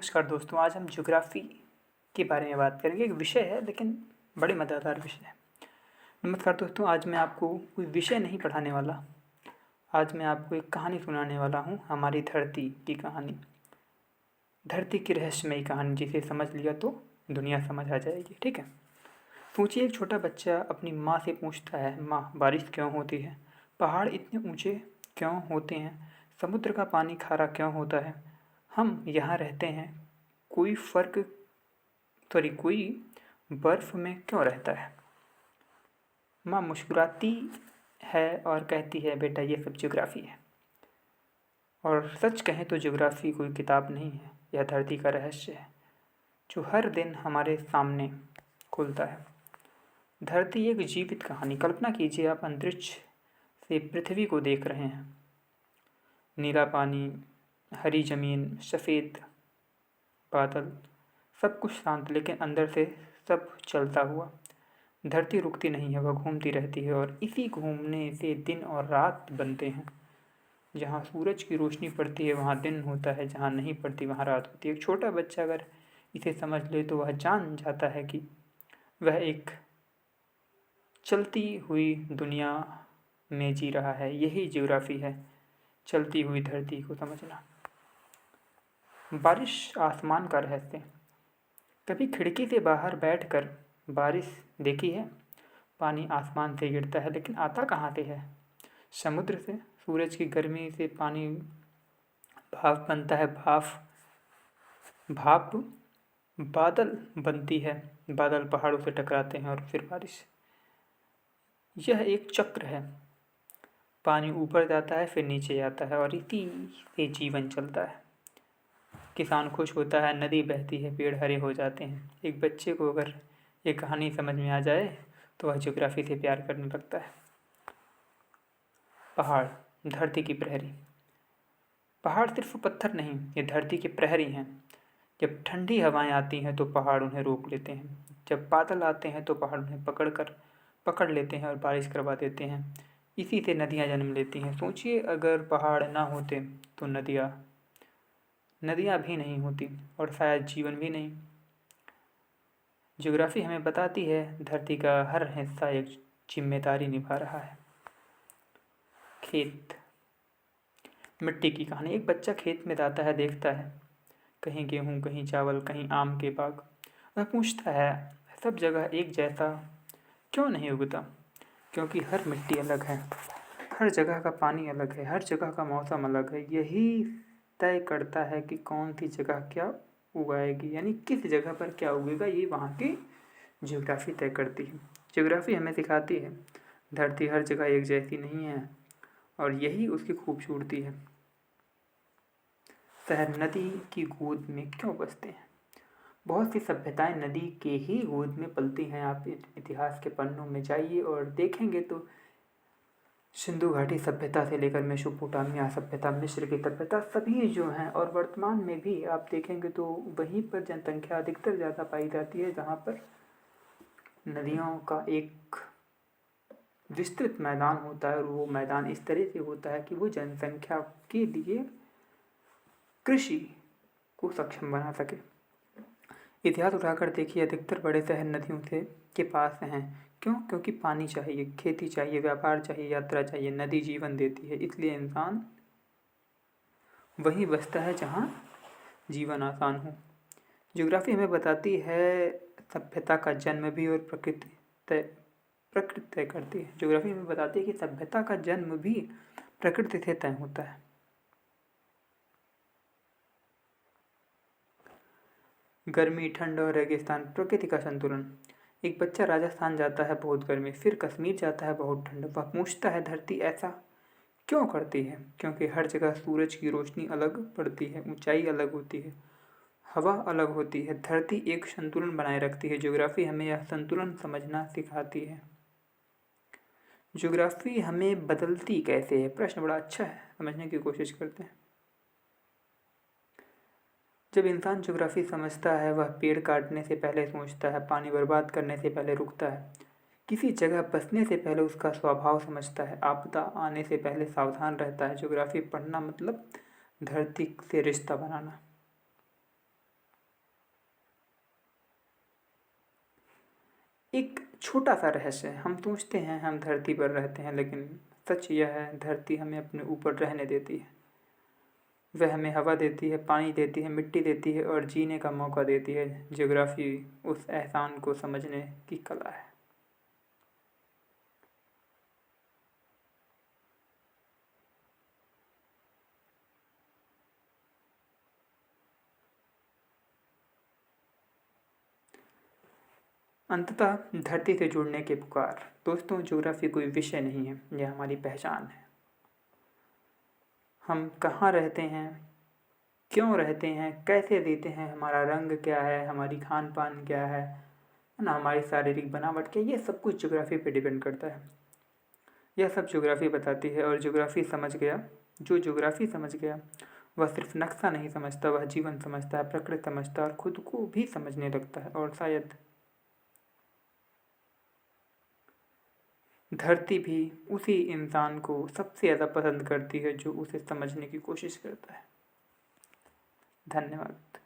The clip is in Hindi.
नमस्कार दोस्तों, आज हम ज्योग्राफ़ी के बारे में बात करेंगे। एक विषय है लेकिन बड़े मज़ेदार विषय है। नमस्कार दोस्तों, आज मैं आपको कोई विषय नहीं पढ़ाने वाला। आज मैं आपको एक कहानी सुनाने वाला हूँ, हमारी धरती की कहानी। धरती की रहस्यमयी कहानी, जिसे समझ लिया तो दुनिया समझ आ जाएगी। ठीक है। सोचिए, एक छोटा बच्चा अपनी माँ से पूछता है, माँ बारिश क्यों होती है? पहाड़ इतने ऊंचे क्यों होते हैं? समुद्र का पानी खारा क्यों होता है? हम यहाँ रहते हैं, कोई बर्फ में क्यों रहता है? माँ मुस्कुराती है और कहती है, बेटा ये सब ज्योग्राफी है। और सच कहें तो ज्योग्राफी कोई किताब नहीं है, यह धरती का रहस्य है जो हर दिन हमारे सामने खुलता है। धरती एक जीवित कहानी। कल्पना कीजिए, आप अंतरिक्ष से पृथ्वी को देख रहे हैं। नीला पानी, हरी जमीन, सफ़ेद बादल, सब कुछ शांत, लेकिन अंदर से सब चलता हुआ। धरती रुकती नहीं है, वह घूमती रहती है और इसी घूमने से दिन और रात बनते हैं। जहाँ सूरज की रोशनी पड़ती है वहाँ दिन होता है, जहाँ नहीं पड़ती वहाँ रात होती है। एक छोटा बच्चा अगर इसे समझ ले तो वह जान जाता है कि वह एक चलती हुई दुनिया में जी रहा है। यही ज्योग्राफी है, चलती हुई धरती को समझना। बारिश आसमान का रहस्य। कभी खिड़की से बाहर बैठकर बारिश देखी है? पानी आसमान से गिरता है, लेकिन आता कहाँ से है? समुद्र से। सूरज की गर्मी से पानी भाप बनता है, भाप बादल बनती है, बादल पहाड़ों से टकराते हैं और फिर बारिश। यह एक चक्र है। पानी ऊपर जाता है, फिर नीचे आता है और इसी से जीवन चलता है। किसान खुश होता है, नदी बहती है, पेड़ हरे हो जाते हैं। एक बच्चे को अगर ये कहानी समझ में आ जाए तो वह ज्योग्राफी से प्यार करने लगता है। पहाड़, धरती की प्रहरी। पहाड़ सिर्फ पत्थर नहीं, ये धरती के प्रहरी हैं। जब ठंडी हवाएं आती हैं तो पहाड़ उन्हें रोक लेते हैं। जब बादल आते हैं तो पहाड़ उन्हें पकड़ लेते हैं और बारिश करवा देते हैं। इसी से नदियाँ जन्म लेती हैं। सोचिए, अगर पहाड़ ना होते तो नदियाँ भी नहीं होती और शायद जीवन भी नहीं। ज्योग्राफी हमें बताती है, धरती का हर हिस्सा एक जिम्मेदारी निभा रहा है। खेत, मिट्टी की कहानी। एक बच्चा खेत में जाता है, देखता है कहीं गेहूँ, कहीं चावल, कहीं आम के बाग। वह पूछता है, सब जगह एक जैसा क्यों नहीं उगता? क्योंकि हर मिट्टी अलग है, हर जगह का पानी अलग है, हर जगह का मौसम अलग है। यही तय करता है कि कौन सी जगह क्या उगाएगी, यानी किस जगह पर क्या उगेगा, ये वहाँ की ज्योग्राफी तय करती है। ज्योग्राफी हमें सिखाती है, धरती हर जगह एक जैसी नहीं है और यही उसकी खूबसूरती है। शहर नदी की गोद में क्यों बसते हैं? बहुत सी सभ्यताएं नदी के ही गोद में पलती हैं। आप इतिहास के पन्नों में जाइए और देखेंगे तो सिंधु घाटी सभ्यता से लेकर मेसोपोटामिया सभ्यता, मिस्र की सभ्यता, सभी जो हैं, और वर्तमान में भी आप देखेंगे तो वहीं पर जनसंख्या अधिकतर ज़्यादा पाई जाती है, जहाँ पर नदियों का एक विस्तृत मैदान होता है। और वो मैदान इस तरह से होता है कि वो जनसंख्या के लिए कृषि को सक्षम बना सके। इतिहास उठाकर देखिए, अधिकतर बड़े शहर नदियों से के पास हैं। क्यों? क्योंकि पानी चाहिए, खेती चाहिए, व्यापार चाहिए, यात्रा चाहिए। नदी जीवन देती है, इसलिए इंसान वहीं बसता है जहाँ जीवन आसान हो। ज्योग्राफी हमें बताती है, सभ्यता का जन्म भी और प्रकृति तय करती है। ज्योग्राफी हमें बताती है कि सभ्यता का जन्म भी प्रकृति से तय होता है। गर्मी, ठंड और रेगिस्तान, प्रकृति का संतुलन। एक बच्चा राजस्थान जाता है, बहुत गर्मी, फिर कश्मीर जाता है, बहुत ठंड। वह पूछता है, धरती ऐसा क्यों करती है? क्योंकि हर जगह सूरज की रोशनी अलग पड़ती है, ऊंचाई अलग होती है, हवा अलग होती है। धरती एक संतुलन बनाए रखती है। ज्योग्राफी हमें यह संतुलन समझना सिखाती है। ज्योग्राफी हमें बदलती कैसे है? प्रश्न बड़ा अच्छा है, समझने की कोशिश करते हैं। जब इंसान ज्योग्राफी समझता है, वह पेड़ काटने से पहले सोचता है, पानी बर्बाद करने से पहले रुकता है, किसी जगह बसने से पहले उसका स्वभाव समझता है, आपदा आने से पहले सावधान रहता है। ज्योग्राफी पढ़ना मतलब धरती से रिश्ता बनाना। एक छोटा सा रहस्य है। हम सोचते हैं हम धरती पर रहते हैं, लेकिन सच यह है धरती हमें अपने ऊपर रहने देती है। वह हमें हवा देती है, पानी देती है, मिट्टी देती है और जीने का मौका देती है। ज्योग्राफी उस एहसान को समझने की कला है। अंततः धरती से जुड़ने की पुकार। दोस्तों, ज्योग्राफी कोई विषय नहीं है, यह हमारी पहचान है। हम कहाँ रहते हैं, क्यों रहते हैं, कैसे रहते हैं, हमारा रंग क्या है, हमारी खान पान क्या है ना, हमारी शारीरिक बनावट क्या, ये सब कुछ ज्योग्राफी पे डिपेंड करता है। यह सब ज्योग्राफी बताती है। और ज्योग्राफी समझ गया, जो ज्योग्राफी समझ गया वह सिर्फ नक्शा नहीं समझता, वह जीवन समझता है, प्रकृति समझता है और खुद को भी समझने लगता है। और शायद धरती भी उसी इंसान को सबसे ज़्यादा पसंद करती है जो उसे समझने की कोशिश करता है। धन्यवाद।